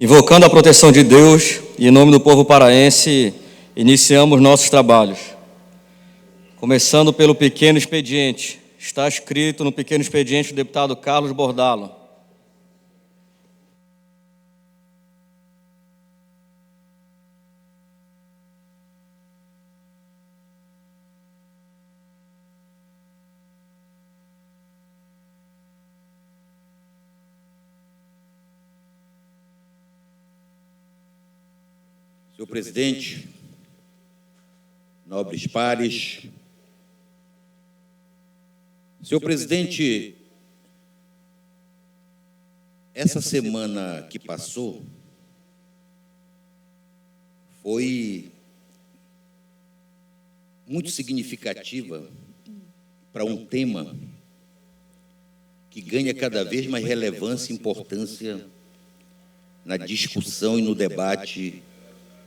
Invocando a proteção de Deus e em nome do povo paraense, iniciamos nossos trabalhos. Começando pelo pequeno expediente. Está escrito no pequeno expediente do deputado Carlos Bordalo. Senhor presidente, nobres pares, senhor presidente, essa semana que passou foi muito significativa para um tema que ganha cada vez mais relevância e importância na discussão e no debate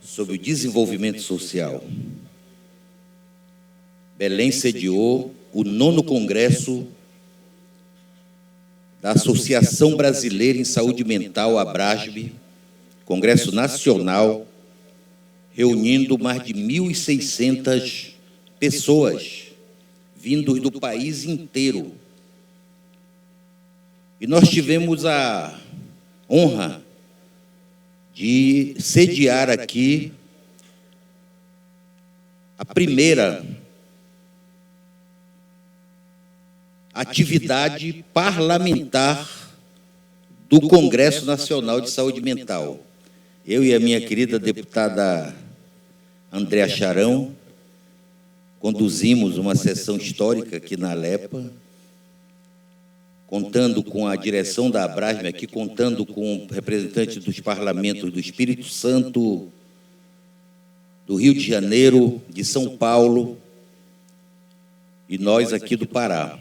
sobre o desenvolvimento social. Belém sediou o 9º Congresso da Associação Brasileira em Saúde Mental, ABRASB, Congresso Nacional, reunindo mais de 1.600 pessoas, vindos do país inteiro. E nós tivemos a honra de sediar aqui a primeira atividade parlamentar do Congresso Nacional de Saúde Mental. Eu e a minha querida deputada Andréa Charão conduzimos uma sessão histórica aqui na Alepa, contando com a direção da ABRASB aqui, contando com representantes dos parlamentos do Espírito Santo, do Rio de Janeiro, de São Paulo e nós aqui do Pará.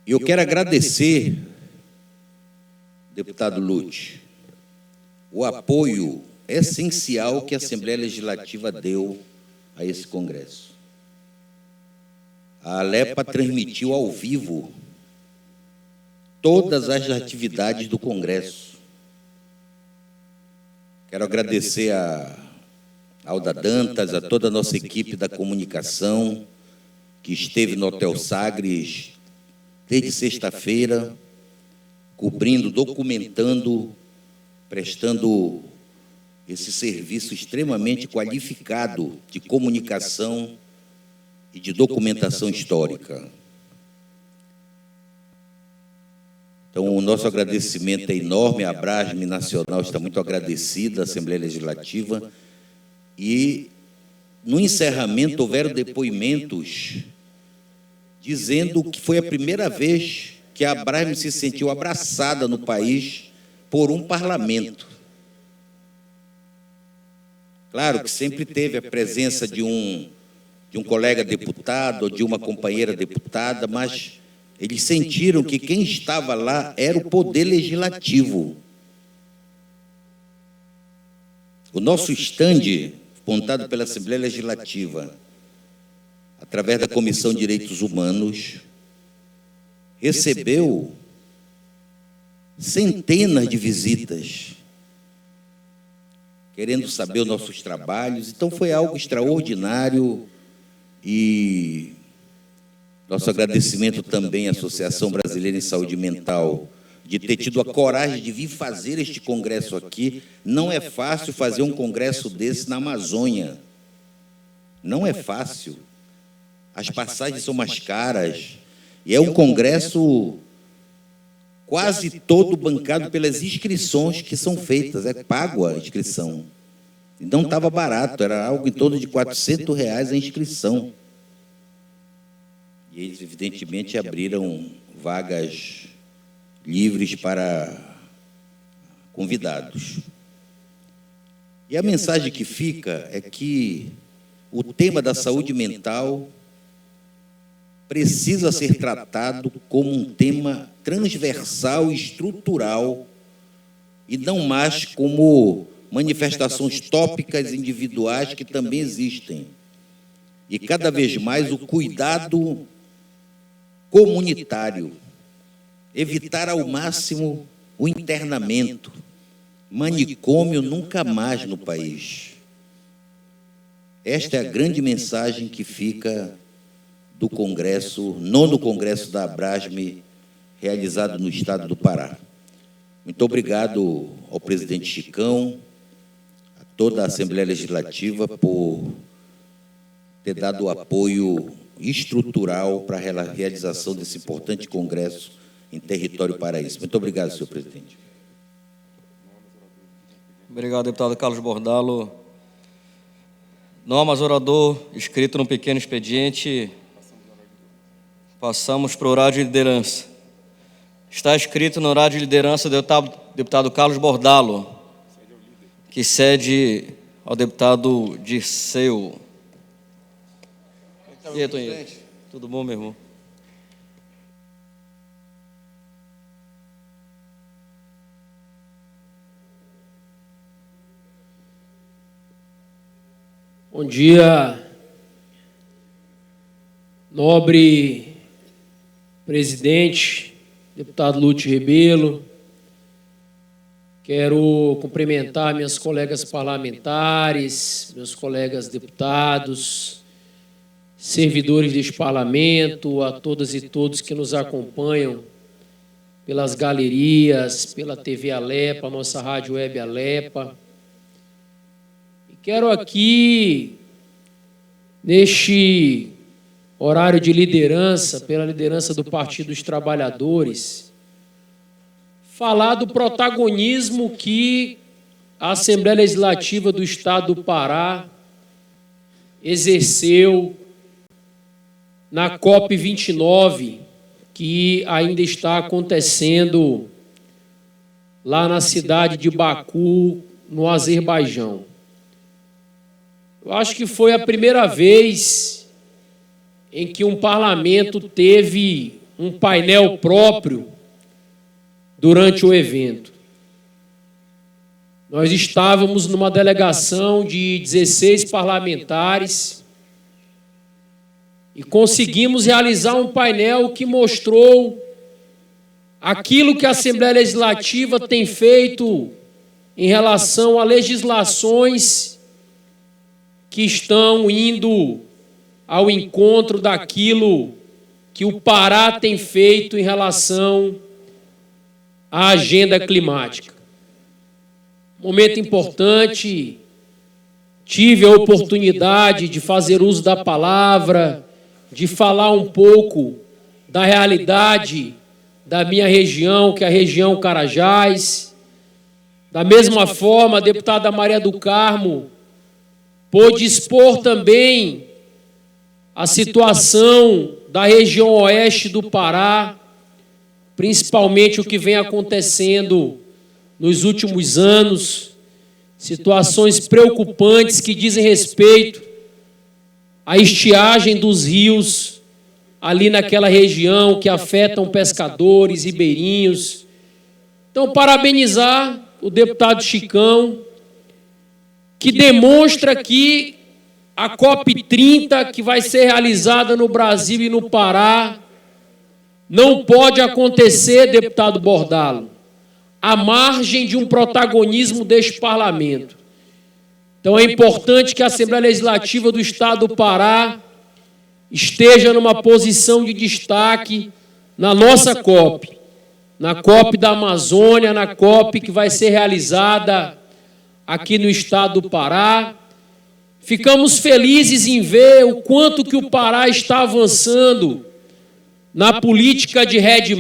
E eu quero agradecer, deputado Lute, o apoio essencial que a Assembleia Legislativa deu a esse Congresso. A Alepa transmitiu ao vivo todas as atividades do Congresso. Quero agradecer a Alda Dantas, a toda a nossa equipe da comunicação, que esteve no Hotel Sagres desde sexta-feira, cobrindo, documentando, prestando esse serviço extremamente qualificado de comunicação e de documentação histórica. Então, o nosso agradecimento é enorme, a ABRASB Nacional está muito agradecida, a Assembleia Legislativa, e, no encerramento, houveram depoimentos dizendo que foi a primeira vez que a ABRASB se sentiu abraçada no país por um parlamento. Claro que sempre teve a presença de um colega deputado ou de uma companheira deputada, mas eles sentiram que quem estava lá era o Poder Legislativo. O nosso estande, montado pela Assembleia Legislativa, através da Comissão de Direitos Humanos, recebeu centenas de visitas, querendo saber os nossos trabalhos. Então, foi algo extraordinário. E nosso agradecimento também à Associação Brasileira em Saúde Mental de ter tido a coragem de vir fazer este congresso aqui. Não é fácil fazer um congresso desse na Amazônia. Não é fácil. As passagens são mais caras. E é um congresso quase todo bancado pelas inscrições que são feitas. É pago a inscrição. E não estava barato, era algo em torno de R$400 a inscrição. E eles, evidentemente, abriram vagas livres para convidados. E a mensagem que fica é que o tema da saúde mental precisa ser tratado como um tema transversal e estrutural e não mais como manifestações tópicas individuais que também existem. E cada vez mais o cuidado comunitário. evitar ao máximo o internamento. Manicômio nunca mais no país. Esta é a grande mensagem que fica do Congresso, nono Congresso da Abrasme, realizado no estado do Pará. Muito obrigado ao presidente Chicão, a toda a Assembleia Legislativa por ter dado o apoio estrutural para a realização desse importante congresso em território paraense. Muito obrigado, senhor presidente. Obrigado, deputado Carlos Bordalo. Não há mais orador inscrito no pequeno expediente. Passamos para o horário de liderança. Está escrito no horário de liderança o deputado Carlos Bordalo, que cede ao deputado Dirceu. E aí, Toninho? Tudo bom, meu irmão? Bom dia, nobre presidente, deputado Lúcio Rebelo. Quero cumprimentar minhas colegas parlamentares, meus colegas deputados, servidores deste parlamento, a todas e todos que nos acompanham pelas galerias, pela TV Alepa, nossa rádio web Alepa. Quero aqui, neste horário de liderança, pela liderança do Partido dos Trabalhadores, falar do protagonismo que a Assembleia Legislativa do Estado do Pará exerceu na COP29, que ainda está acontecendo lá na cidade de Baku, no Azerbaijão. Eu acho que foi a primeira vez em que um parlamento teve um painel próprio durante o evento. Nós estávamos numa delegação de 16 parlamentares e conseguimos realizar um painel que mostrou aquilo que a Assembleia Legislativa tem feito em relação a legislações que estão indo ao encontro daquilo que o Pará tem feito em relação à agenda climática. Momento importante, tive a oportunidade de fazer uso da palavra, de falar um pouco da realidade da minha região, que é a região Carajás. Da mesma forma, a deputada Maria do Carmo pôde expor também a situação da região oeste do Pará, principalmente o que vem acontecendo nos últimos anos, situações preocupantes que dizem respeito à estiagem dos rios ali naquela região, que afetam pescadores, ribeirinhos. Então, parabenizar o deputado Chicão, que demonstra que a COP30, que vai ser realizada no Brasil e no Pará, não pode acontecer, deputado Bordalo, à margem de um protagonismo deste parlamento. Então é importante que a Assembleia Legislativa do Estado do Pará esteja numa posição de destaque na nossa COP, na COP da Amazônia, na COP que vai ser realizada aqui no estado do Pará. Ficamos felizes em ver o quanto que o Pará está avançando na política de RED+.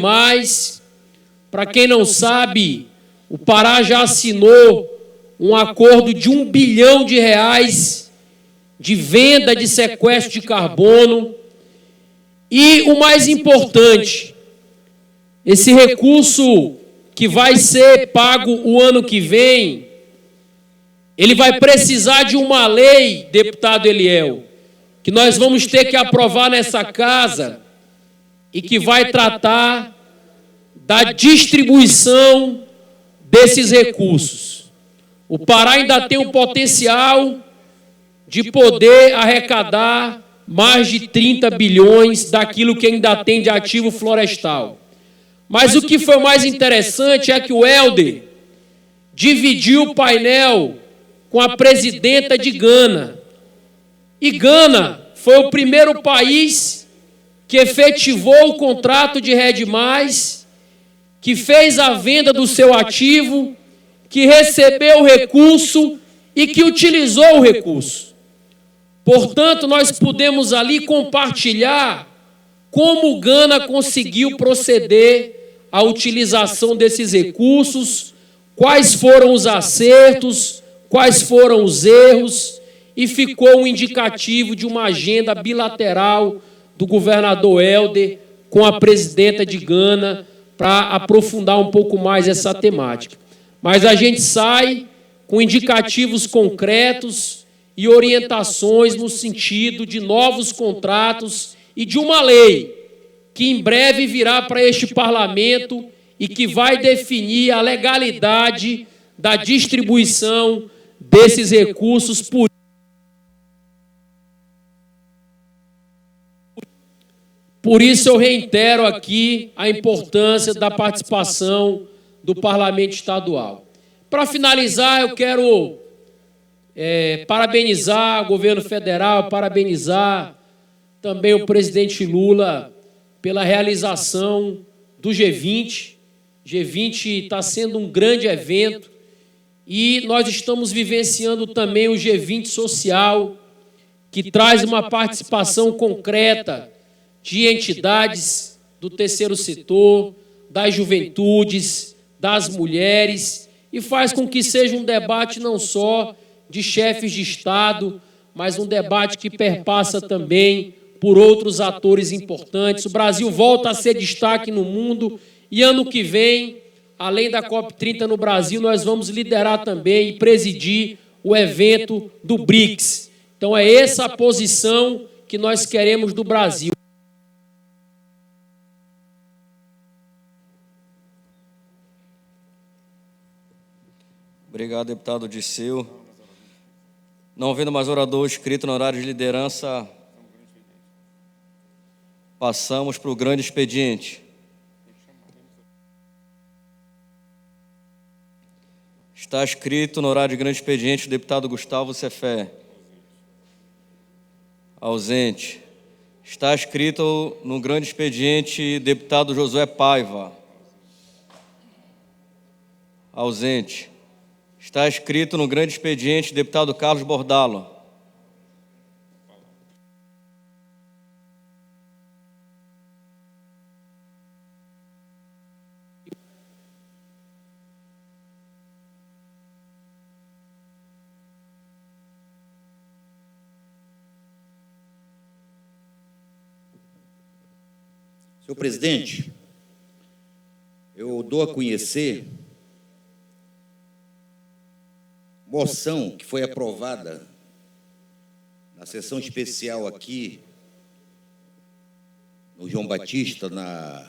Para quem não sabe, o Pará já assinou um acordo de R$1 bilhão de venda de sequestro de carbono. E o mais importante, esse recurso que vai ser pago o ano que vem, ele vai precisar de uma lei, deputado Eliel, que nós vamos ter que aprovar nessa casa e que vai tratar da distribuição desses recursos. O Pará ainda tem o potencial de poder arrecadar mais de 30 bilhões daquilo que ainda tem de ativo florestal. Mas o que foi mais interessante é que o Helder dividiu o painel com a presidenta de Gana. E Gana foi o primeiro país que efetivou o contrato de Rede Mais, que fez a venda do seu ativo, que recebeu o recurso e que utilizou o recurso. Portanto, nós pudemos ali compartilhar como Gana conseguiu proceder à utilização desses recursos, quais foram os acertos, quais foram os erros, e ficou um indicativo de uma agenda bilateral do governador Helder com a presidenta de Gana para aprofundar um pouco mais essa temática. Mas a gente sai com indicativos concretos e orientações no sentido de novos contratos e de uma lei que em breve virá para este parlamento e que vai definir a legalidade da distribuição desses recursos. Por isso eu reitero aqui a importância da participação do Parlamento Estadual. Para finalizar, eu quero parabenizar o governo federal, parabenizar também o presidente Lula pela realização do G20. G20 está sendo um grande evento e nós estamos vivenciando também o G20 social, que traz uma participação concreta de entidades do terceiro setor, das juventudes, das mulheres, e faz com que seja um debate não só de chefes de Estado, mas um debate que perpassa também por outros atores importantes. O Brasil volta a ser destaque no mundo e ano que vem, além da COP30 no Brasil, nós vamos liderar também e presidir o evento do BRICS. Então é essa a posição que nós queremos do Brasil. Obrigado, deputado Disseu. Não havendo mais orador inscrito no horário de liderança, passamos para o grande expediente. Está escrito no horário de grande expediente o deputado Gustavo Cefé. Ausente. Está escrito no grande expediente deputado Josué Paiva. Ausente. Está escrito no grande expediente deputado Carlos Bordalo. Senhor presidente, eu dou a conhecer moção que foi aprovada na sessão especial aqui no João Batista, na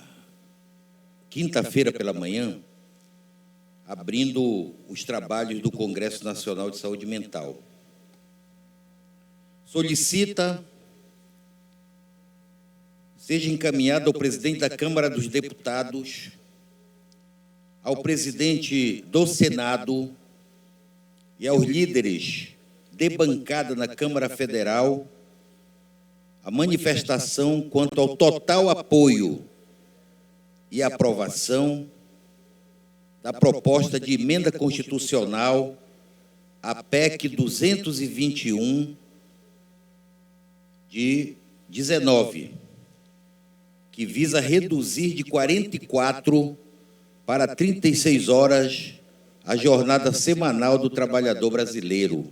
quinta-feira pela manhã, abrindo os trabalhos do Congresso Nacional de Saúde Mental. Solicita seja encaminhada ao presidente da Câmara dos Deputados, ao presidente do Senado e aos líderes de bancada na Câmara Federal a manifestação quanto ao total apoio e aprovação da proposta de emenda constitucional à PEC 221 de 19, que visa reduzir de 44 para 36 horas a jornada semanal do trabalhador brasileiro.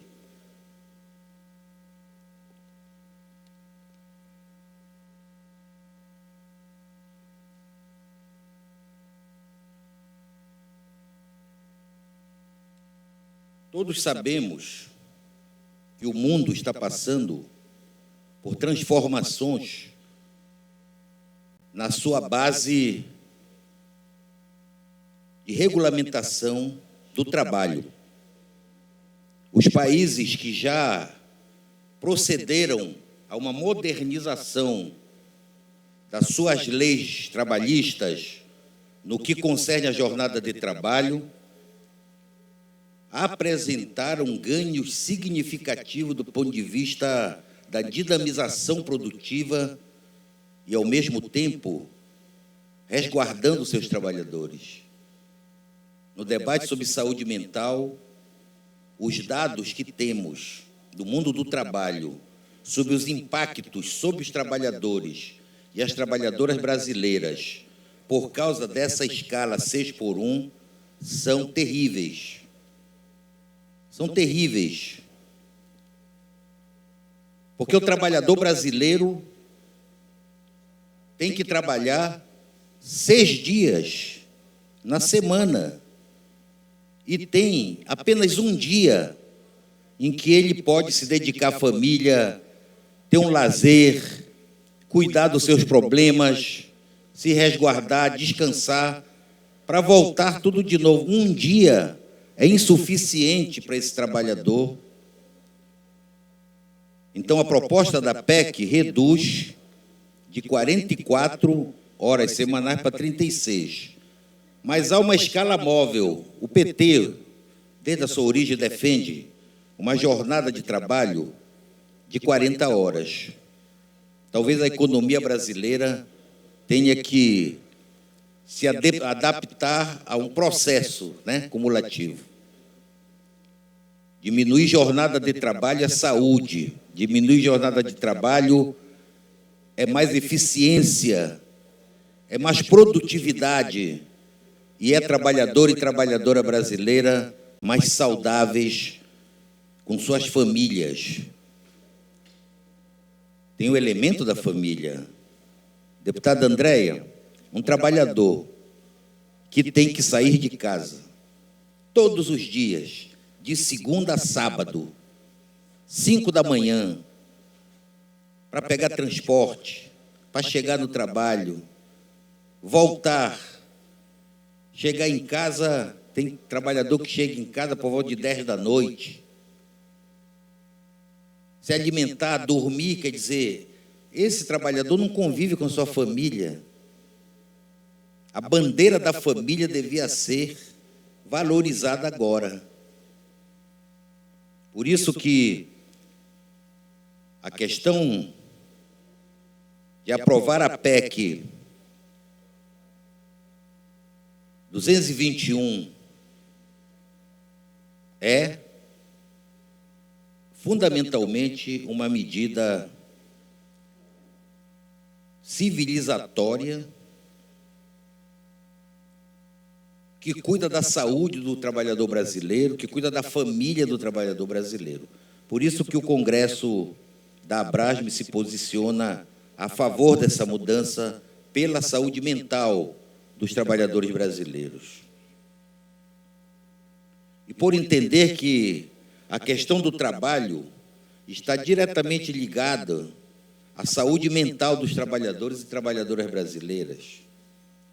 Todos sabemos que o mundo está passando por transformações na sua base de regulamentação do trabalho. Os países que já procederam a uma modernização das suas leis trabalhistas no que concerne à jornada de trabalho, apresentaram ganhos significativos do ponto de vista da dinamização produtiva e, ao mesmo tempo, resguardando seus trabalhadores. No debate sobre saúde mental, os dados que temos do mundo do trabalho sobre os impactos sobre os trabalhadores e as trabalhadoras brasileiras por causa dessa escala 6x1 são terríveis. São terríveis. Porque o trabalhador brasileiro tem que trabalhar 6 dias na semana e tem apenas um dia em que ele pode se dedicar à família, ter um lazer, cuidar dos seus problemas, se resguardar, descansar, para voltar tudo de novo. Um dia é insuficiente para esse trabalhador. Então, a proposta da PEC reduz de 44 horas semanais para 36. Mas há uma escala móvel. O PT, desde a sua origem, defende uma jornada de trabalho de 40 horas. Talvez a economia brasileira tenha que se adaptar a um processo, né, cumulativo. Diminuir jornada de trabalho é saúde. Diminuir jornada de trabalho é mais eficiência, é mais produtividade e é trabalhador e trabalhadora brasileira mais saudáveis com suas famílias. Tem o elemento da família. Deputada Andréia, um trabalhador que tem que sair de casa todos os dias, de segunda a sábado, 5 da manhã, para pegar transporte, para chegar no trabalho, voltar, chegar em casa, tem trabalhador que chega em casa por volta de 10 da noite, se alimentar, dormir, quer dizer, esse trabalhador não convive com sua família. A bandeira da família devia ser valorizada agora. Por isso que a questão de aprovar a PEC 221 é fundamentalmente uma medida civilizatória que cuida da saúde do trabalhador brasileiro, que cuida da família do trabalhador brasileiro. Por isso que o Congresso da Abrasme se posiciona a favor dessa mudança pela saúde mental dos trabalhadores brasileiros. E por entender que a questão do trabalho está diretamente ligada à saúde mental dos trabalhadores e trabalhadoras brasileiras.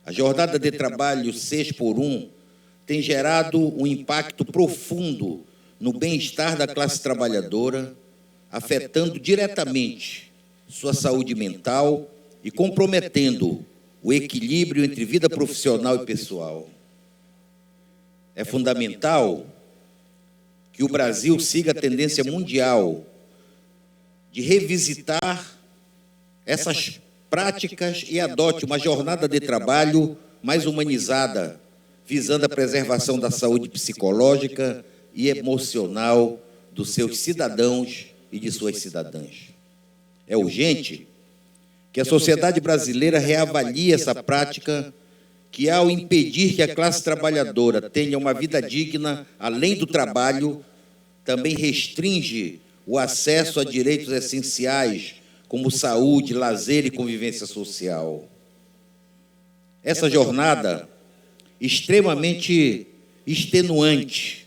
A jornada de trabalho 6x1 tem gerado um impacto profundo no bem-estar da classe trabalhadora, afetando diretamente sua saúde mental e comprometendo o equilíbrio entre vida profissional e pessoal. É fundamental que o Brasil siga a tendência mundial de revisitar essas práticas e adote uma jornada de trabalho mais humanizada, visando a preservação da saúde psicológica e emocional dos seus cidadãos e de suas cidadãs. É urgente que a sociedade brasileira reavalie essa prática que, ao impedir que a classe trabalhadora tenha uma vida digna além do trabalho, também restringe o acesso a direitos essenciais como saúde, lazer e convivência social. Essa jornada extremamente extenuante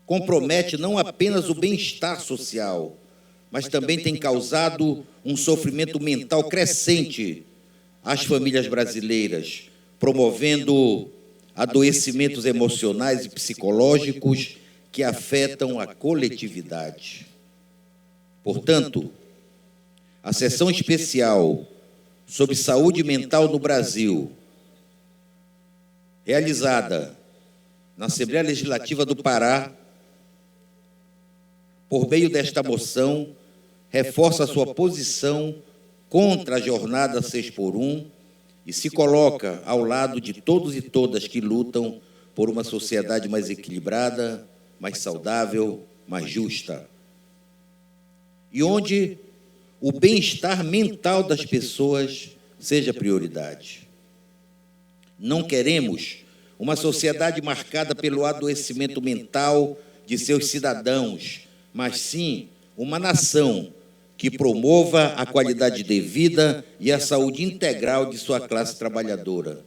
compromete não apenas o bem-estar social, mas também tem causado um sofrimento mental crescente às famílias brasileiras, promovendo adoecimentos emocionais e psicológicos que afetam a coletividade. Portanto, a sessão especial sobre saúde mental no Brasil, realizada na Assembleia Legislativa do Pará, por meio desta moção, reforça a sua posição contra a jornada 6x1 e se coloca ao lado de todos e todas que lutam por uma sociedade mais equilibrada, mais saudável, mais justa. E onde o bem-estar mental das pessoas seja prioridade. Não queremos uma sociedade marcada pelo adoecimento mental de seus cidadãos, mas sim uma nação que promova a qualidade de vida e a saúde integral de sua classe trabalhadora.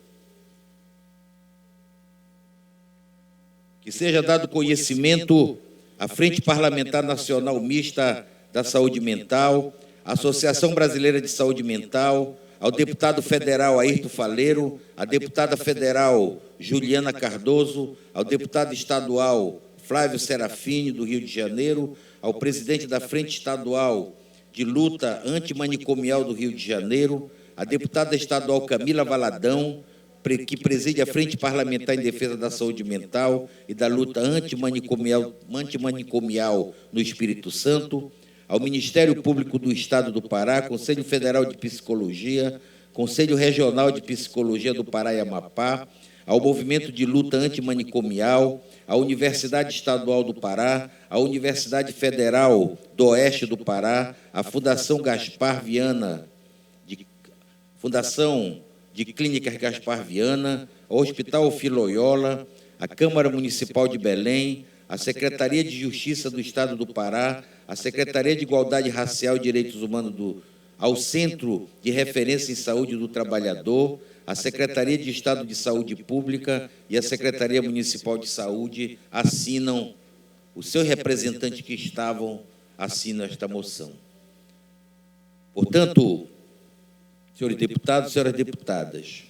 Que seja dado conhecimento à Frente Parlamentar Nacional Mista da Saúde Mental, à Associação Brasileira de Saúde Mental, ao deputado federal Ayrton Faleiro, à deputada federal Juliana Cardoso, ao deputado estadual Flávio Serafini, do Rio de Janeiro, ao presidente da Frente Estadual de Luta Antimanicomial do Rio de Janeiro, à deputada estadual Camila Valadão, que preside a Frente Parlamentar em Defesa da Saúde Mental e da Luta Antimanicomial no Espírito Santo, ao Ministério Público do Estado do Pará, Conselho Federal de Psicologia, Conselho Regional de Psicologia do Pará e Amapá, ao Movimento de Luta Antimanicomial, à Universidade Estadual do Pará, à Universidade Federal do Oeste do Pará, à Fundação Fundação de Clínicas Gaspar Viana, ao Hospital Filoiola, à Câmara Municipal de Belém, à Secretaria de Justiça do Estado do Pará, à Secretaria de Igualdade Racial e Direitos Humanos ao Centro de Referência em Saúde do Trabalhador, à Secretaria de Estado de Saúde Pública e à Secretaria Municipal de Saúde assinam, os seus representantes que estavam assinam esta moção. Portanto, senhores deputados e senhoras deputadas,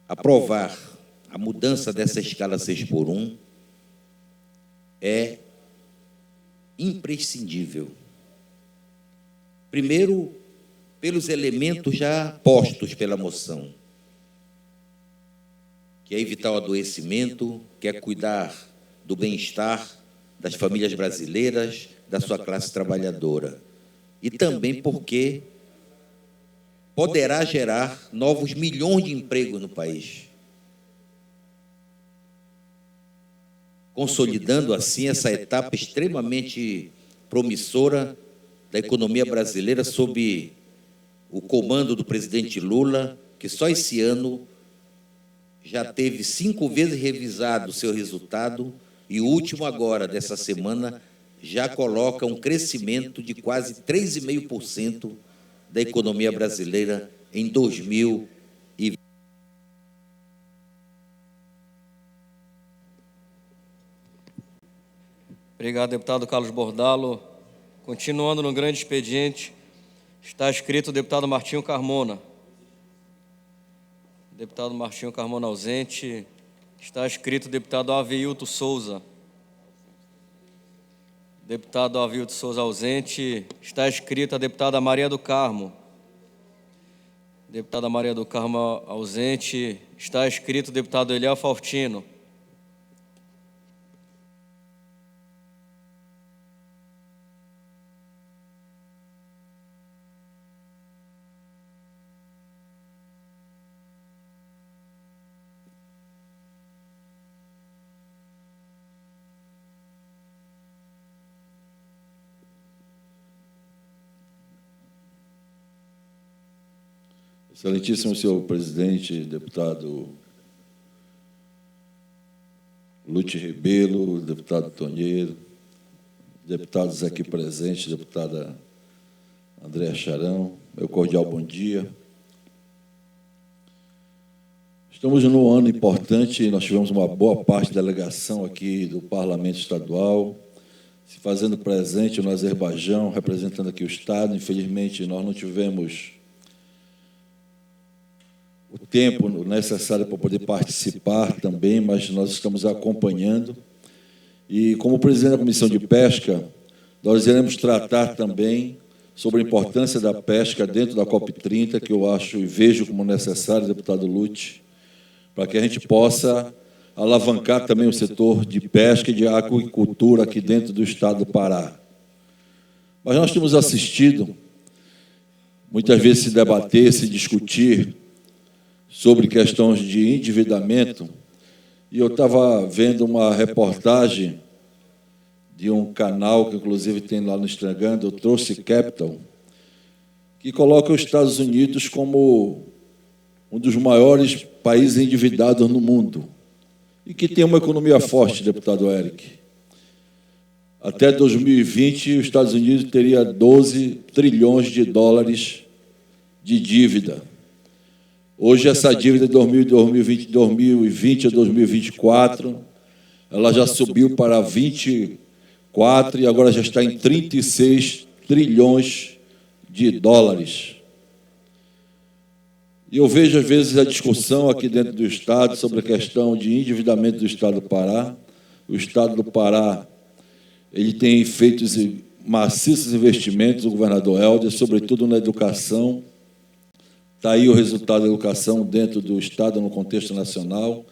aprovar a mudança dessa escala 6x1 é imprescindível. Primeiro, pelos elementos já postos pela moção, que é evitar o adoecimento, que é cuidar do bem-estar das famílias brasileiras, da sua classe trabalhadora. E também porque poderá gerar novos milhões de empregos no país, consolidando assim essa etapa extremamente promissora da economia brasileira sob o comando do presidente Lula, que só esse ano já teve 5 vezes revisado o seu resultado e o último agora, dessa semana, já coloca um crescimento de quase 3,5% da economia brasileira em 2020. Obrigado, deputado Carlos Bordalo. Continuando no grande expediente, está escrito o deputado Martinho Carmona. Deputado Martinho Carmona ausente. Está escrito o deputado Avilto Souza. Deputado Avilto Souza ausente. Está escrita a deputada Maria do Carmo. Deputada Maria do Carmo ausente. Está escrito o deputado Eliel Faustino. Excelentíssimo senhor presidente, deputado Lute Rebelo, deputado Tonheiro, deputados aqui presentes, deputada Andréa Charão, meu cordial bom dia. Estamos num ano importante, nós tivemos uma boa parte da delegação aqui do Parlamento Estadual, se fazendo presente no Azerbaijão, representando aqui o Estado. Infelizmente, nós não tivemos o tempo necessário para poder participar também, mas nós estamos acompanhando. E, como presidente da Comissão de Pesca, nós iremos tratar também sobre a importância da pesca dentro da COP30, que eu acho e vejo como necessário, deputado Lute, para que a gente possa alavancar também o setor de pesca e de aquicultura aqui dentro do estado do Pará. Mas nós temos assistido, muitas vezes, se debater, se discutir sobre questões de endividamento, e eu estava vendo uma reportagem de um canal que, inclusive, tem lá no Instagram, do Trouxe Capital, que coloca os Estados Unidos como um dos maiores países endividados no mundo e que tem uma economia forte, deputado Eric. Até 2020, os Estados Unidos teria 12 trilhões de dólares de dívida. Hoje, essa dívida de 2020 a 2024, ela já subiu para 24 e agora já está em 36 trilhões de dólares. E eu vejo, às vezes, a discussão aqui dentro do Estado sobre a questão de endividamento do Estado do Pará. O Estado do Pará ele tem feito maciços investimentos, o governador Helder, sobretudo na educação. Está aí o resultado da educação dentro do Estado, no contexto nacional.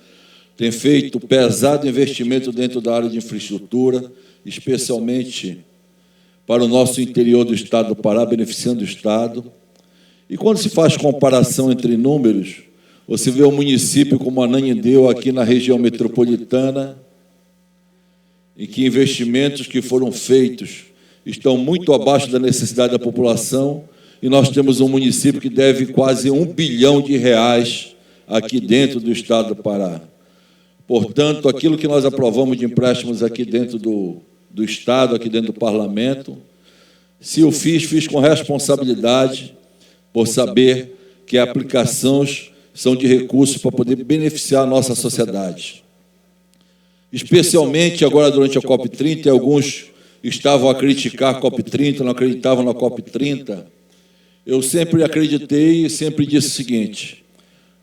Tem feito pesado investimento dentro da área de infraestrutura, especialmente para o nosso interior do Estado do Pará, beneficiando o Estado. E quando se faz comparação entre números, você vê um município como Ananindeua, aqui na região metropolitana, em que investimentos que foram feitos estão muito abaixo da necessidade da população, e nós temos um município que deve quase R$1 bilhão aqui dentro do Estado do Pará. Portanto, aquilo que nós aprovamos de empréstimos aqui dentro do Estado, aqui dentro do Parlamento, se eu fiz com responsabilidade, por saber que aplicações são de recursos para poder beneficiar a nossa sociedade. Especialmente agora, durante a COP30, alguns estavam a criticar a COP30, não acreditavam na COP30. Eu sempre acreditei e sempre disse o seguinte: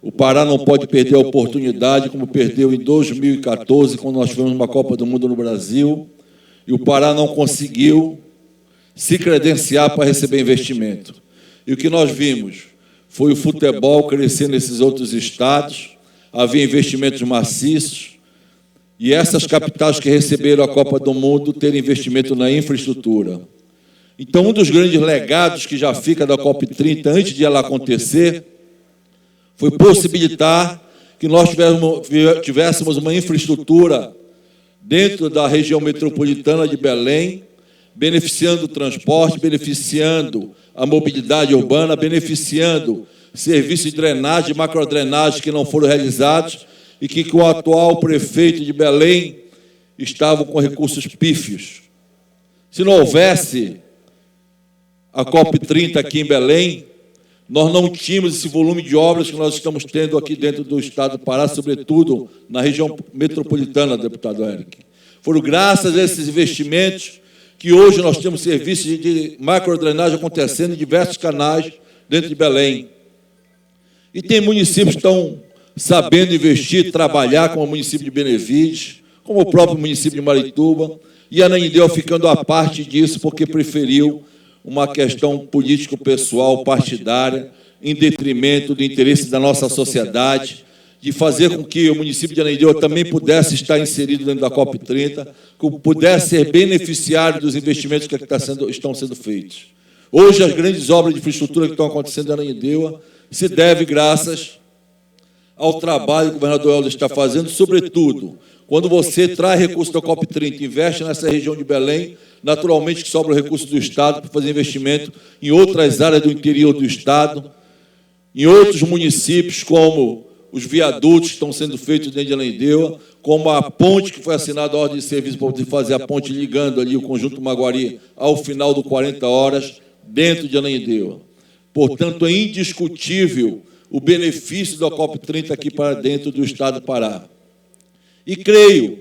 o Pará não pode perder a oportunidade, como perdeu em 2014, quando nós tivemos uma Copa do Mundo no Brasil, e o Pará não conseguiu se credenciar para receber investimento. E o que nós vimos foi o futebol crescer nesses outros estados, havia investimentos maciços, e essas capitais que receberam a Copa do Mundo terem investimento na infraestrutura. Então, um dos grandes legados que já fica da COP30, antes de ela acontecer, foi possibilitar que nós tivéssemos uma infraestrutura dentro da região metropolitana de Belém, beneficiando o transporte, beneficiando a mobilidade urbana, beneficiando serviços de drenagem, macrodrenagem que não foram realizados e que o atual prefeito de Belém estava com recursos pífios. Se não houvesse a COP30 aqui em Belém, nós não tínhamos esse volume de obras que nós estamos tendo aqui dentro do Estado do Pará, sobretudo na região metropolitana, deputado Eric. Foram graças a esses investimentos que hoje nós temos serviços de macrodrenagem acontecendo em diversos canais dentro de Belém. E tem municípios que estão sabendo investir, trabalhar, como o município de Benevides, como o próprio município de Marituba, e Ananindeua ficando à parte disso porque preferiu uma questão político-pessoal, partidária, em detrimento do interesse da nossa sociedade, de fazer com que o município de Ananindeua também pudesse estar inserido dentro da COP30, que pudesse ser beneficiário dos investimentos que estão sendo feitos. Hoje, as grandes obras de infraestrutura que estão acontecendo em Ananindeua se deve graças ao trabalho que o governador Helder está fazendo, sobretudo, quando você traz recursos da COP30 e investe nessa região de Belém, naturalmente que sobra o recurso do Estado para fazer investimento em outras áreas do interior do Estado, em outros municípios, como os viadutos que estão sendo feitos dentro de Ananindeua, como a ponte que foi assinada a ordem de serviço para poder fazer a ponte ligando ali o Conjunto Maguari ao final do 40 horas, dentro de Ananindeua. Portanto, é indiscutível o benefício da COP30 aqui para dentro do Estado do Pará. E creio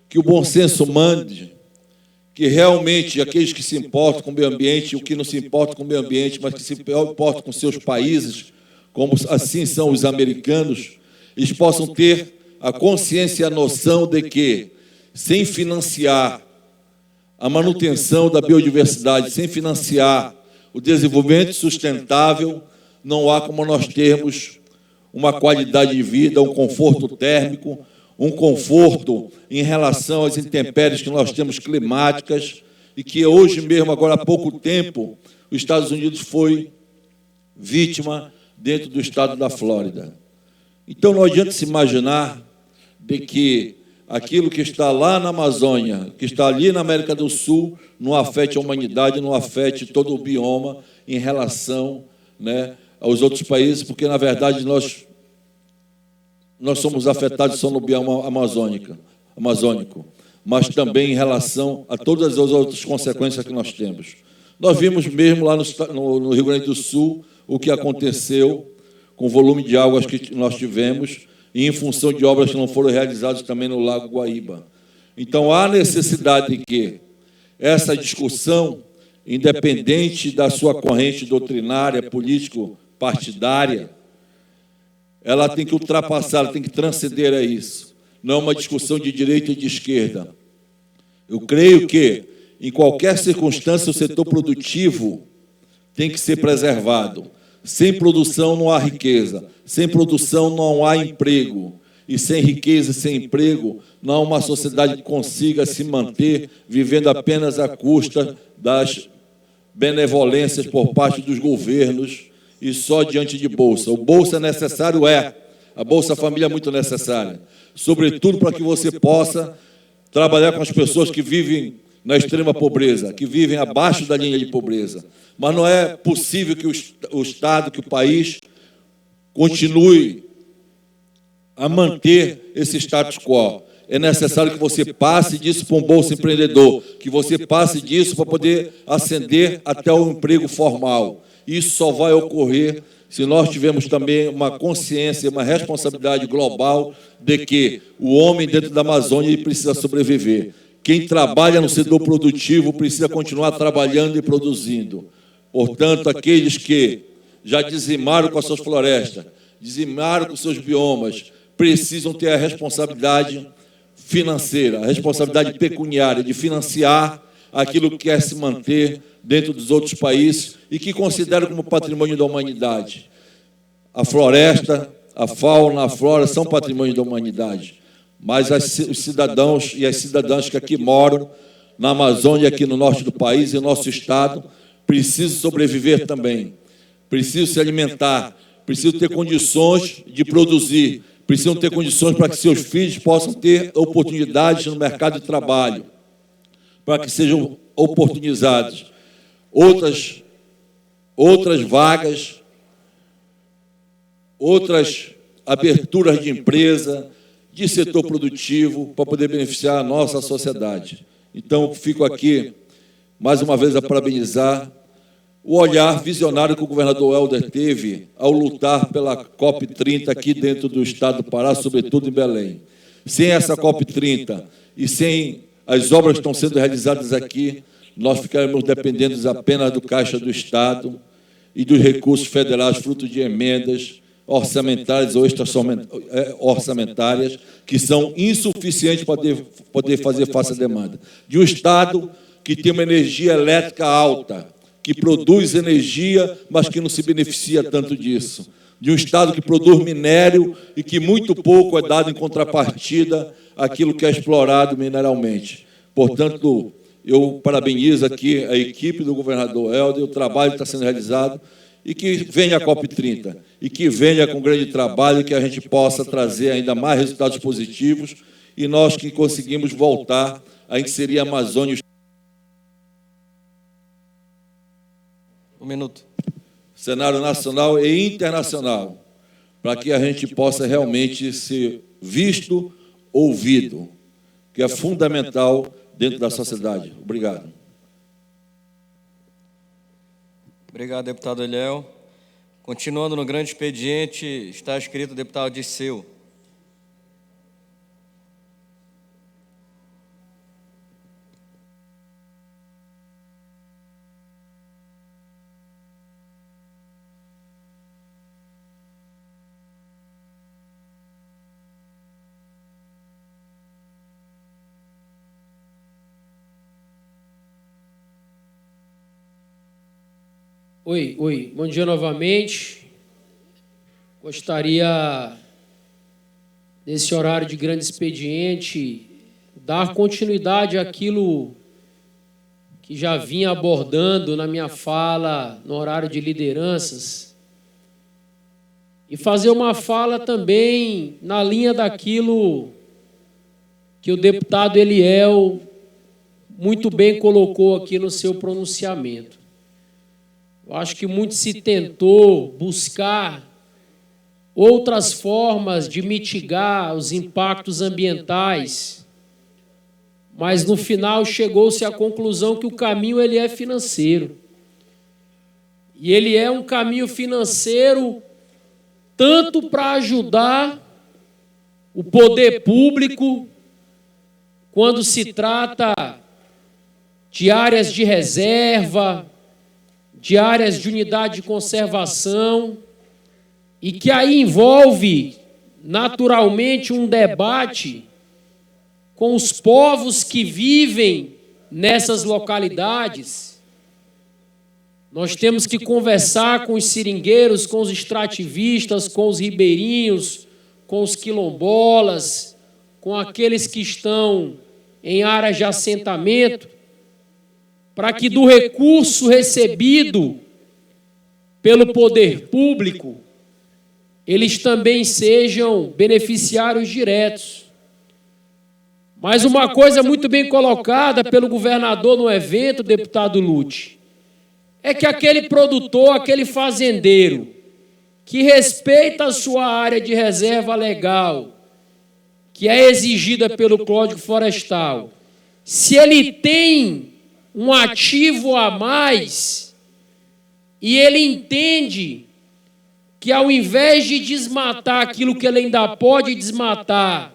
que o bom senso mande que realmente aqueles que se importam com o meio ambiente, o que não se importa com o meio ambiente, mas que se importam com seus países, como assim são os americanos, eles possam ter a consciência e a noção de que, sem financiar a manutenção da biodiversidade, sem financiar o desenvolvimento sustentável, não há como nós termos uma qualidade de vida, um conforto térmico, um conforto em relação às intempéries que nós temos climáticas e que hoje mesmo, agora há pouco tempo, os Estados Unidos foi vítima dentro do estado da Flórida. Então, não adianta se imaginar de que aquilo que está lá na Amazônia, que está ali na América do Sul, não afete a humanidade, não afete todo o bioma em relação, né, aos outros países, porque, na verdade, nós somos afetados só no bioma amazônico, mas também em relação a todas as outras consequências que nós temos. Nós vimos mesmo lá no Rio Grande do Sul o que aconteceu com o volume de águas que nós tivemos e em função de obras que não foram realizadas também no Lago Guaíba. Então, há necessidade de que essa discussão, independente da sua corrente doutrinária, político-partidária, ela tem que ultrapassar, ela tem que transcender a isso. Não é uma discussão de direita e de esquerda. Eu creio que, em qualquer circunstância, o setor produtivo tem que ser preservado. Sem produção não há riqueza, sem produção não há emprego, e sem riqueza e sem emprego não há uma sociedade que consiga se manter vivendo apenas à custa das benevolências por parte dos governos e só diante de bolsa. O bolsa é necessário, a Bolsa Família é muito necessária, sobretudo para que você possa trabalhar com as pessoas que vivem na extrema pobreza, que vivem abaixo da linha de pobreza. Mas não é possível que o Estado, que o país continue a manter esse status quo. É necessário que você passe disso para um bolsa empreendedor, que você passe disso para poder ascender até o emprego formal. Isso só vai ocorrer se nós tivermos também uma consciência, uma responsabilidade global de que o homem dentro da Amazônia precisa sobreviver. Quem trabalha no setor produtivo precisa continuar trabalhando e produzindo. Portanto, aqueles que já dizimaram com as suas florestas, dizimaram com os seus biomas, precisam ter a responsabilidade financeira, a responsabilidade pecuniária de financiar aquilo que quer se manter dentro dos outros países e que consideram como patrimônio da humanidade. A floresta, a fauna, a flora são patrimônio da humanidade, mas os cidadãos e as cidadãs que aqui moram, na Amazônia, aqui no norte do país, em nosso estado, precisam sobreviver também, precisam se alimentar, precisam ter condições de produzir, precisam ter condições para que seus filhos possam ter oportunidades no mercado de trabalho, para que sejam oportunizados outras vagas, outras aberturas de empresa, de setor produtivo, para poder beneficiar a nossa sociedade. Então, fico aqui, mais uma vez, a parabenizar o olhar visionário que o governador Helder teve ao lutar pela COP30 aqui dentro do estado do Pará, sobretudo em Belém. Sem essa COP30 e sem as obras que estão sendo realizadas aqui, nós ficaremos dependendo apenas do Caixa do Estado e dos recursos federais, fruto de emendas orçamentárias ou extra-orçamentárias, que são insuficientes para poder fazer face à demanda. De um Estado que tem uma energia elétrica alta, que produz energia, mas que não se beneficia tanto disso. De um Estado que produz minério e que muito pouco é dado em contrapartida àquilo que é explorado mineralmente. Portanto, eu parabenizo aqui a equipe do governador Helder, o trabalho que está sendo realizado, e que venha a COP30, e que venha com grande trabalho, que a gente possa trazer ainda mais resultados positivos, e nós que conseguimos voltar a inserir a Amazônia. Um minuto. Cenário nacional e internacional, para que a gente possa realmente ser visto, ouvido, que é fundamental dentro da sociedade. Obrigado. Obrigado, deputado Eliel. Continuando no grande expediente, está escrito o deputado Disseu. Oi, bom dia novamente. Gostaria, nesse horário de grande expediente, dar continuidade àquilo que já vinha abordando na minha fala no horário de lideranças e fazer uma fala também na linha daquilo que o deputado Eliel muito bem colocou aqui no seu pronunciamento. Eu acho que muito se tentou buscar outras formas de mitigar os impactos ambientais, mas no final chegou-se à conclusão que o caminho ele é financeiro. E ele é um caminho financeiro tanto para ajudar o poder público quando se trata de áreas de reserva, de áreas de unidade de conservação, e que aí envolve, naturalmente, um debate com os povos que vivem nessas localidades. Nós temos que conversar com os seringueiros, com os extrativistas, com os ribeirinhos, com os quilombolas, com aqueles que estão em áreas de assentamento, para que do recurso recebido pelo poder público, eles também sejam beneficiários diretos. Mas uma coisa muito bem colocada pelo governador no evento, deputado Lute, é que aquele produtor, aquele fazendeiro, que respeita a sua área de reserva legal, que é exigida pelo Código Florestal, se ele tem um ativo a mais e ele entende que ao invés de desmatar aquilo que ele ainda pode desmatar,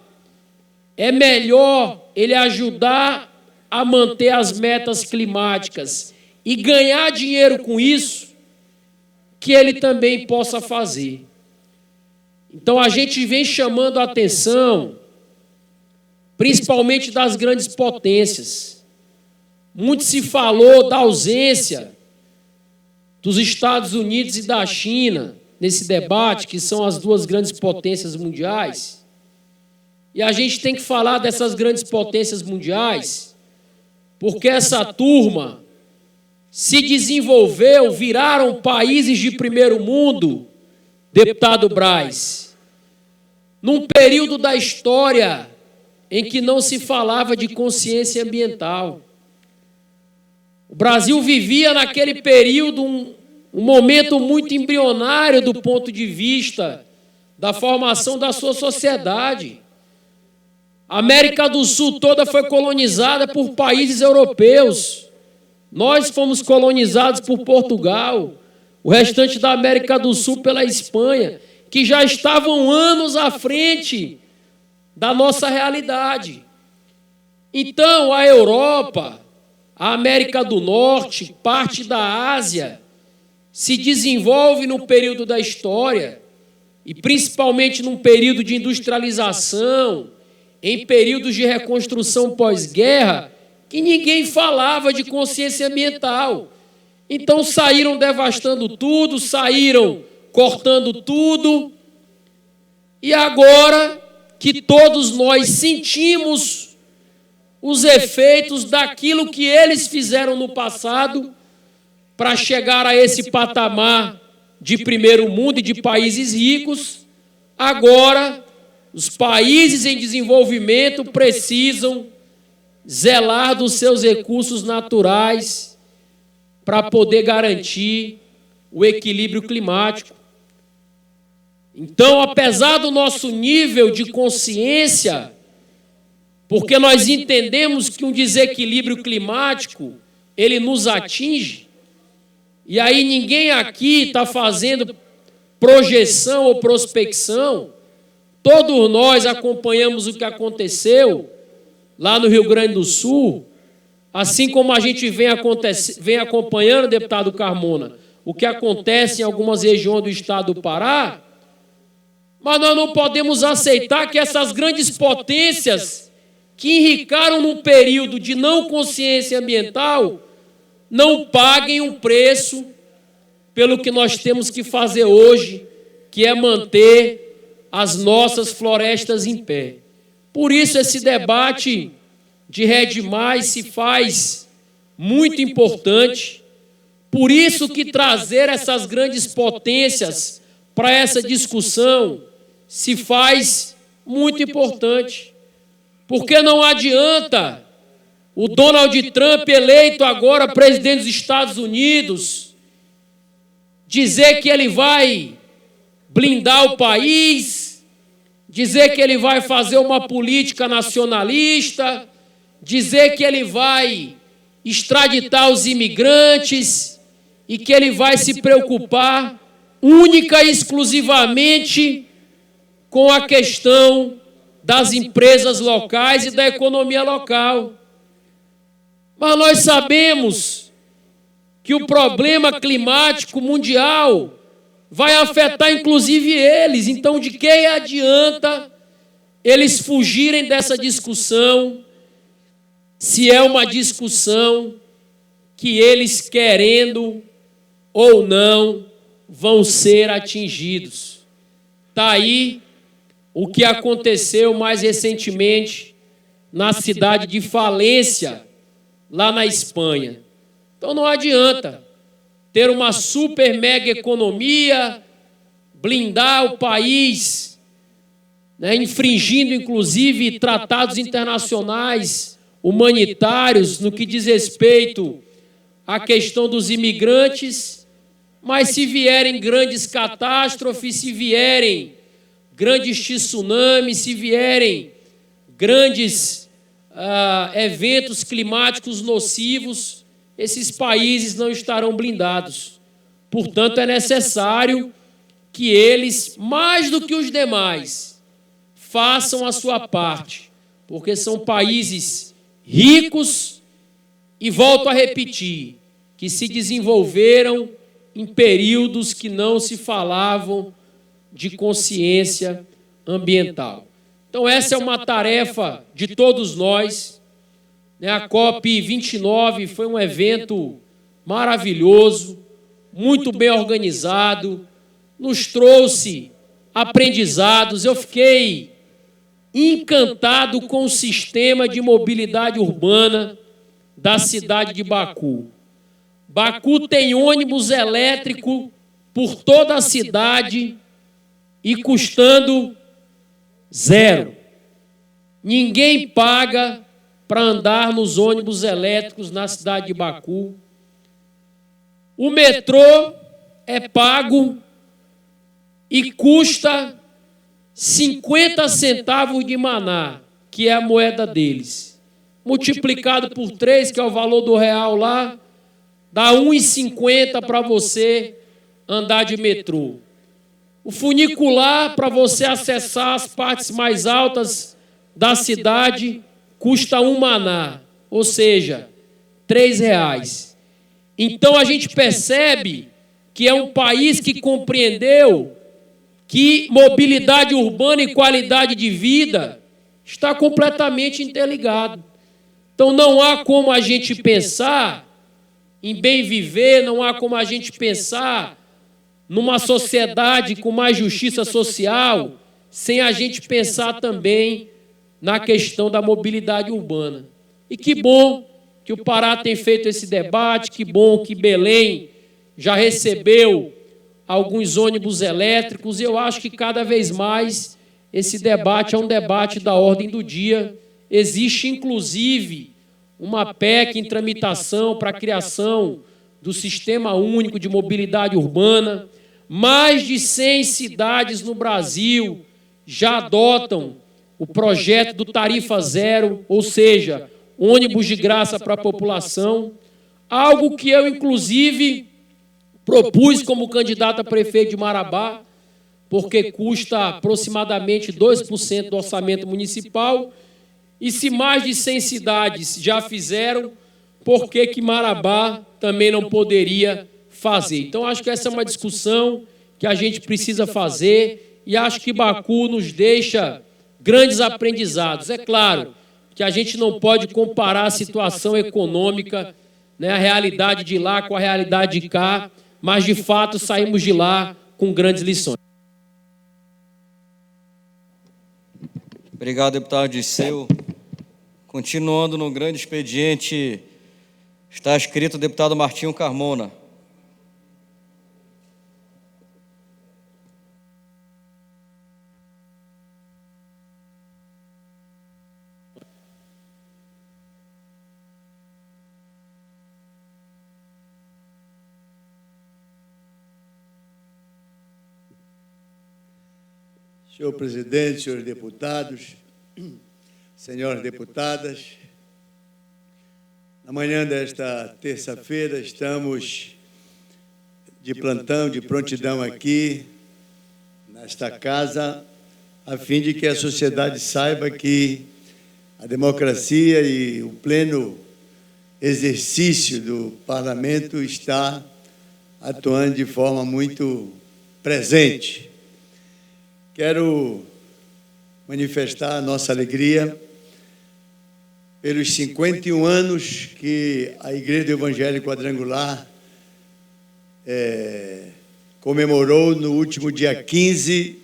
é melhor ele ajudar a manter as metas climáticas e ganhar dinheiro com isso, que ele também possa fazer. Então a gente vem chamando a atenção, principalmente das grandes potências. Muito se falou da ausência dos Estados Unidos e da China nesse debate, que são as duas grandes potências mundiais. E a gente tem que falar dessas grandes potências mundiais, porque essa turma se desenvolveu, viraram países de primeiro mundo, deputado Braz, num período da história em que não se falava de consciência ambiental. O Brasil vivia naquele período um momento muito embrionário do ponto de vista da formação da sua sociedade. A América do Sul toda foi colonizada por países europeus. Nós fomos colonizados por Portugal, o restante da América do Sul pela Espanha, que já estavam anos à frente da nossa realidade. Então, a Europa, a América do Norte, parte da Ásia, se desenvolve no período da história, e principalmente num período de industrialização, em períodos de reconstrução pós-guerra, que ninguém falava de consciência ambiental. Então saíram devastando tudo, saíram cortando tudo, e agora que todos nós sentimos os efeitos daquilo que eles fizeram no passado para chegar a esse patamar de primeiro mundo e de países ricos, agora os países em desenvolvimento precisam zelar dos seus recursos naturais para poder garantir o equilíbrio climático. Então, apesar do nosso nível de consciência, porque nós entendemos que um desequilíbrio climático, ele nos atinge, e aí ninguém aqui está fazendo projeção ou prospecção, todos nós acompanhamos o que aconteceu lá no Rio Grande do Sul, assim como a gente vem acompanhando, deputado Carmona, o que acontece em algumas regiões do estado do Pará, mas nós não podemos aceitar que essas grandes potências que enricaram num período de não consciência ambiental não paguem um preço pelo que nós temos que fazer hoje que é manter as nossas florestas em pé. Por isso esse debate de RED+, se faz muito importante. Por isso que trazer essas grandes potências para essa discussão se faz muito importante. Porque não adianta o Donald Trump, eleito agora presidente dos Estados Unidos, dizer que ele vai blindar o país, dizer que ele vai fazer uma política nacionalista, dizer que ele vai extraditar os imigrantes e que ele vai se preocupar única e exclusivamente com a questão das empresas locais e da economia local. Mas nós sabemos que o problema climático mundial vai afetar inclusive eles. Então, de que adianta eles fugirem dessa discussão, se é uma discussão que eles, querendo ou não, vão ser atingidos? Está aí o que aconteceu mais recentemente na cidade de Valência, lá na Espanha. Então não adianta ter uma super mega economia, blindar o país, né, infringindo inclusive tratados internacionais humanitários no que diz respeito à questão dos imigrantes, mas se vierem grandes catástrofes, se vierem grandes tsunamis, se vierem grandes eventos climáticos nocivos, esses países não estarão blindados. Portanto, é necessário que eles, mais do que os demais, façam a sua parte, porque são países ricos e, volto a repetir, que se desenvolveram em períodos que não se falavam de consciência ambiental. Então, essa é uma tarefa de todos nós. A COP29 foi um evento maravilhoso, muito bem organizado, nos trouxe aprendizados. Eu fiquei encantado com o sistema de mobilidade urbana da cidade de Baku. Baku tem ônibus elétrico por toda a cidade e custando zero. Ninguém paga para andar nos ônibus elétricos na cidade de Baku. O metrô é pago e custa 50 centavos de maná, que é a moeda deles. Multiplicado por 3, que é o valor do real lá, dá 1,50 para você andar de metrô. O funicular, para você acessar as partes mais altas da cidade, custa 1 maná, ou seja, R$3. Então a gente percebe que é um país que compreendeu que mobilidade urbana e qualidade de vida está completamente interligado. Então não há como a gente pensar em bem viver, não há como a gente pensar numa sociedade com mais justiça social, sem a gente pensar também na questão da mobilidade urbana. E que bom que o Pará tem feito esse debate, que bom que Belém já recebeu alguns ônibus elétricos. Eu acho que cada vez mais esse debate é um debate da ordem do dia. Existe, inclusive, uma PEC em tramitação para a criação do Sistema Único de Mobilidade Urbana. Mais de 100 cidades no Brasil já adotam o projeto do Tarifa Zero, ou seja, ônibus de graça para a população, algo que eu, inclusive, propus como candidato a prefeito de Marabá, porque custa aproximadamente 2% do orçamento municipal, e se mais de 100 cidades já fizeram, por que Marabá também não poderia fazer? Então, acho que essa é uma discussão que a gente precisa fazer, e acho que Baku nos deixa grandes aprendizados. É claro que a gente não pode comparar a situação econômica, né, a realidade de lá com a realidade de cá, mas, de fato, saímos de lá com grandes lições. Obrigado, deputado Dirceu. Continuando no grande expediente, está escrito o deputado Martinho Carmona. Senhor presidente, senhores deputados, senhoras deputadas, na manhã desta terça-feira estamos de plantão, de prontidão aqui, nesta casa, a fim de que a sociedade saiba que a democracia e o pleno exercício do parlamento está atuando de forma muito presente. Quero manifestar a nossa alegria pelos 51 anos que a Igreja do Evangelho Quadrangular comemorou no último dia 15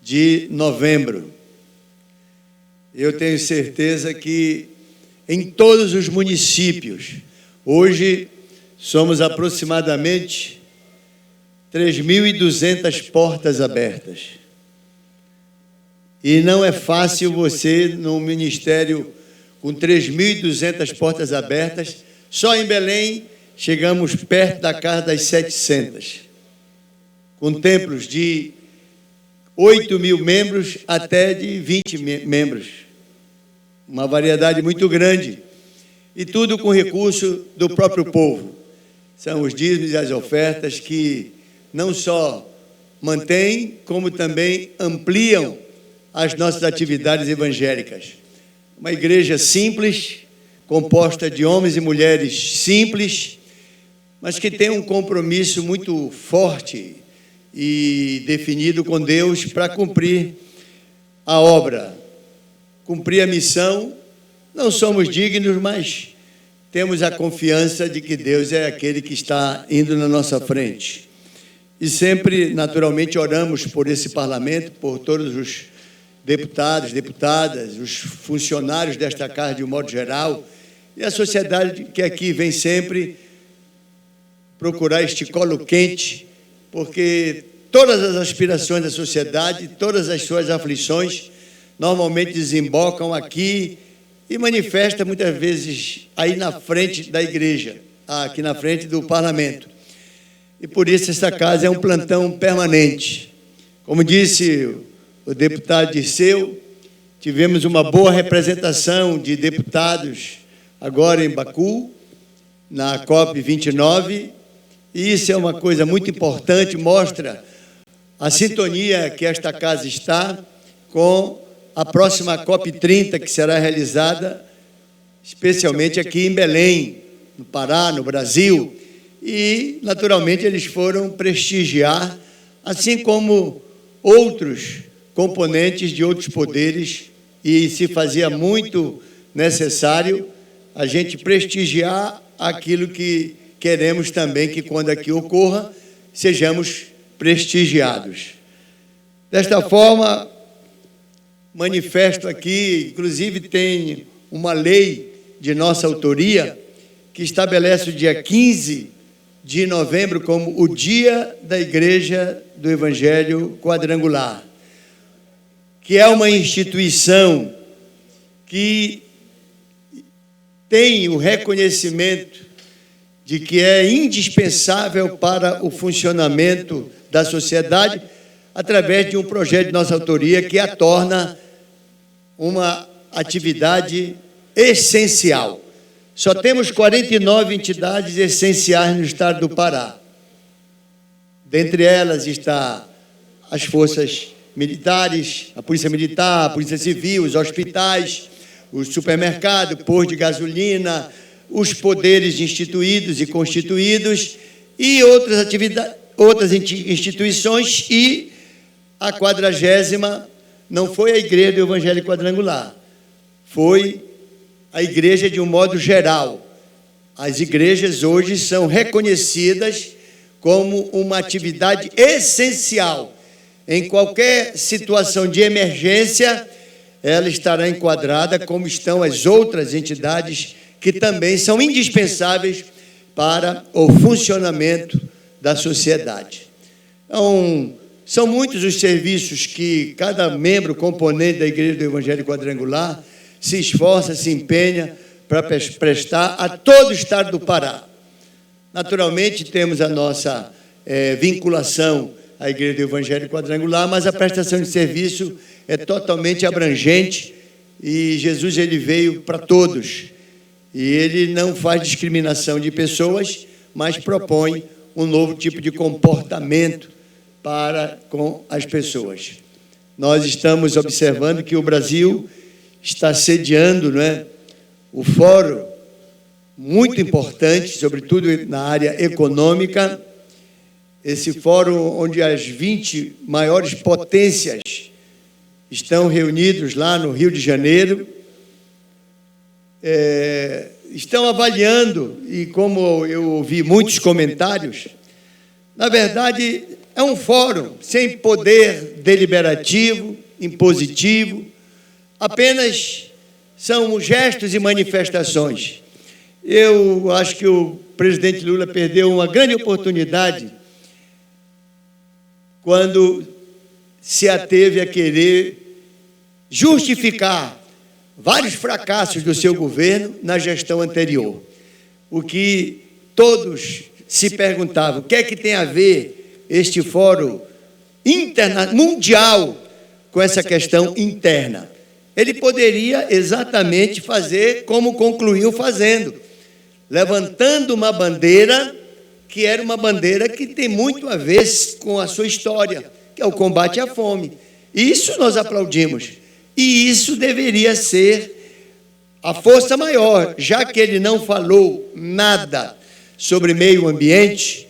de novembro. Eu tenho certeza que em todos os municípios, hoje somos aproximadamente 3.200 portas abertas. E não é fácil você, num ministério com 3.200 portas abertas, só em Belém chegamos perto da casa das 700, com templos de 8.000 membros até de 20 membros, uma variedade muito grande, e tudo com recurso do próprio povo. São os dízimos e as ofertas que não só mantêm, como também ampliam as nossas atividades evangélicas. Uma igreja simples, composta de homens e mulheres simples, mas que tem um compromisso muito forte e definido com Deus para cumprir a obra, cumprir a missão. Não somos dignos, mas temos a confiança de que Deus é aquele que está indo na nossa frente. E sempre, naturalmente, oramos por esse parlamento, por todos os deputados, deputadas, os funcionários desta casa de um modo geral, e a sociedade que aqui vem sempre procurar este colo quente, porque todas as aspirações da sociedade, todas as suas aflições, normalmente desembocam aqui e manifesta muitas vezes aí na frente da igreja, aqui na frente do parlamento. E por isso essa casa é um plantão permanente. Como disse o deputado Dirceu, tivemos uma boa representação de deputados agora em Baku, na COP29, e isso é uma coisa muito importante, mostra a sintonia que esta casa está com a próxima COP30, que será realizada especialmente aqui em Belém, no Pará, no Brasil, e, naturalmente, eles foram prestigiar, assim como outros componentes de outros poderes, e se fazia muito necessário a gente prestigiar aquilo que queremos também que, quando aqui ocorra, sejamos prestigiados. Desta forma, manifesto aqui, inclusive tem uma lei de nossa autoria que estabelece o dia 15 de novembro como o Dia da Igreja do Evangelho Quadrangular, que é uma instituição que tem o reconhecimento de que é indispensável para o funcionamento da sociedade, através de um projeto de nossa autoria que a torna uma atividade essencial. Só temos 49 entidades essenciais no estado do Pará. Dentre elas está as forças militares, a Polícia Militar, a Polícia Civil, os hospitais, o supermercado, posto de gasolina, os poderes instituídos e constituídos e outras atividades, outras instituições, e a 40ª não foi a Igreja do Evangelho Quadrangular, foi a igreja de um modo geral. As igrejas hoje são reconhecidas como uma atividade essencial. Em qualquer situação de emergência, ela estará enquadrada como estão as outras entidades que também são indispensáveis para o funcionamento da sociedade. Então, são muitos os serviços que cada membro componente da Igreja do Evangelho Quadrangular se esforça, se empenha para prestar a todo o estado do Pará. Naturalmente, temos a nossa vinculação à Igreja do Evangelho Quadrangular, mas a prestação de serviço é totalmente abrangente e Jesus ele veio para todos. E ele não faz discriminação de pessoas, mas propõe um novo tipo de comportamento para com as pessoas. Nós estamos observando que o Brasil está sediando, não é, o fórum muito importante, sobretudo na área econômica, esse fórum onde as 20 maiores potências estão reunidos lá no Rio de Janeiro, estão avaliando, e como eu ouvi muitos comentários, na verdade é um fórum sem poder deliberativo, impositivo, apenas são gestos e manifestações. Eu acho que o presidente Lula perdeu uma grande oportunidade quando se ateve a querer justificar vários fracassos do seu governo na gestão anterior. O que todos se perguntavam, o que é que tem a ver este fórum mundial com essa questão interna? Ele poderia exatamente fazer como concluiu fazendo, levantando uma bandeira que era uma bandeira que tem muito a ver com a sua história, que é o combate à fome. Isso nós aplaudimos. E isso deveria ser a força maior, já que ele não falou nada sobre meio ambiente,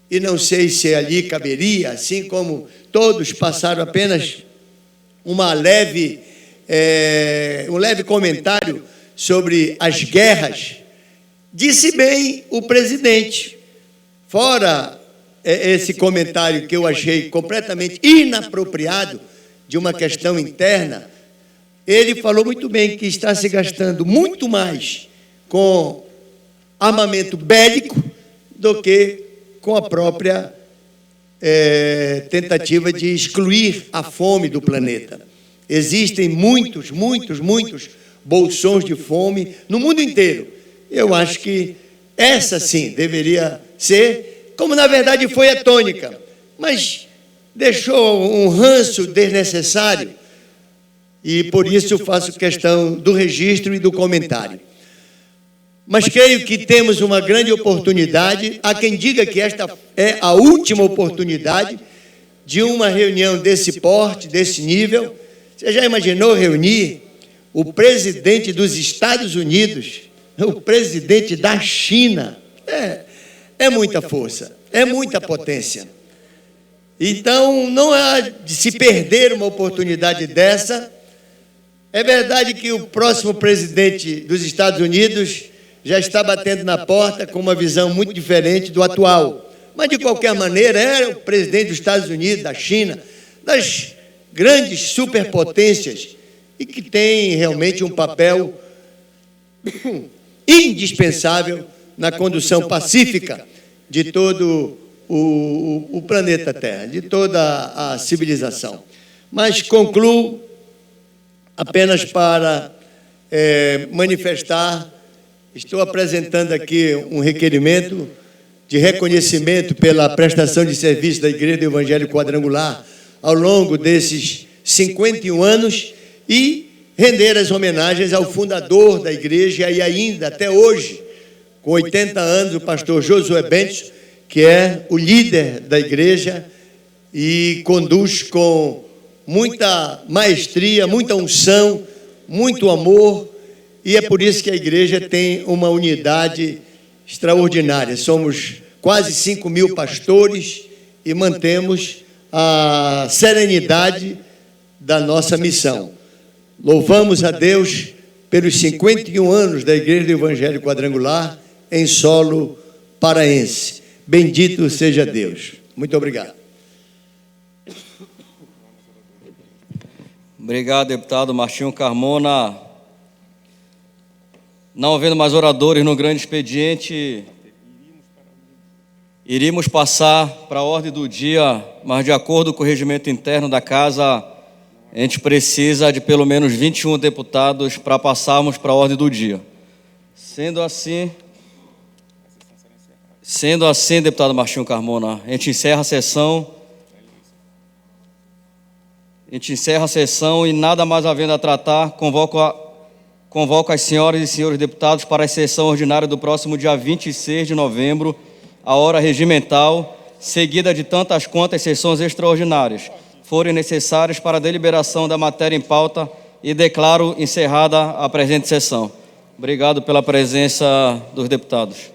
e não sei se ali caberia, assim como todos passaram apenas um leve comentário sobre as guerras, disse bem o presidente. Fora esse comentário que eu achei completamente inapropriado de uma questão interna, ele falou muito bem que está se gastando muito mais com armamento bélico do que com a própria tentativa de excluir a fome do planeta. Existem muitos bolsões de fome no mundo inteiro. Eu acho que essa, sim, deveria ser, como na verdade foi a tônica, mas deixou um ranço desnecessário e por isso faço questão do registro e do comentário. Mas creio que temos uma grande oportunidade, há quem diga que esta é a última oportunidade de uma reunião desse porte, desse nível. Você já imaginou reunir o presidente dos Estados Unidos, o presidente da China? É muita força, é muita potência. Então, não há de se perder uma oportunidade dessa. É verdade que o próximo presidente dos Estados Unidos já está batendo na porta com uma visão muito diferente do atual. Mas, de qualquer maneira, era o presidente dos Estados Unidos, da China, das grandes superpotências, e que tem realmente um papel indispensável na condução pacífica de todo o planeta Terra, de toda a civilização. Mas concluo apenas para manifestar, estou apresentando aqui um requerimento de reconhecimento pela prestação de serviço da Igreja do Evangelho Quadrangular ao longo desses 51 anos e render as homenagens ao fundador da igreja e ainda até hoje, com 80 anos, o pastor Josué Bentes, que é o líder da igreja e conduz com muita maestria, muita unção, muito amor, e é por isso que a igreja tem uma unidade extraordinária. Somos quase 5.000 pastores e mantemos a serenidade da nossa missão. Louvamos a Deus pelos 51 anos da Igreja do Evangelho Quadrangular em solo paraense. Bendito seja Deus. Muito obrigado. Obrigado, deputado Martinho Carmona. Não havendo mais oradores no grande expediente, iríamos passar para a ordem do dia, mas de acordo com o regimento interno da Casa, a gente precisa de pelo menos 21 deputados para passarmos para a ordem do dia. Sendo assim, deputado Martinho Carmona, a gente encerra a sessão. E nada mais havendo a tratar, convoco as senhoras e senhores deputados para a sessão ordinária do próximo dia 26 de novembro, a hora regimental, seguida de tantas quantas sessões extraordinárias forem necessárias para a deliberação da matéria em pauta, e declaro encerrada a presente sessão. Obrigado pela presença dos deputados.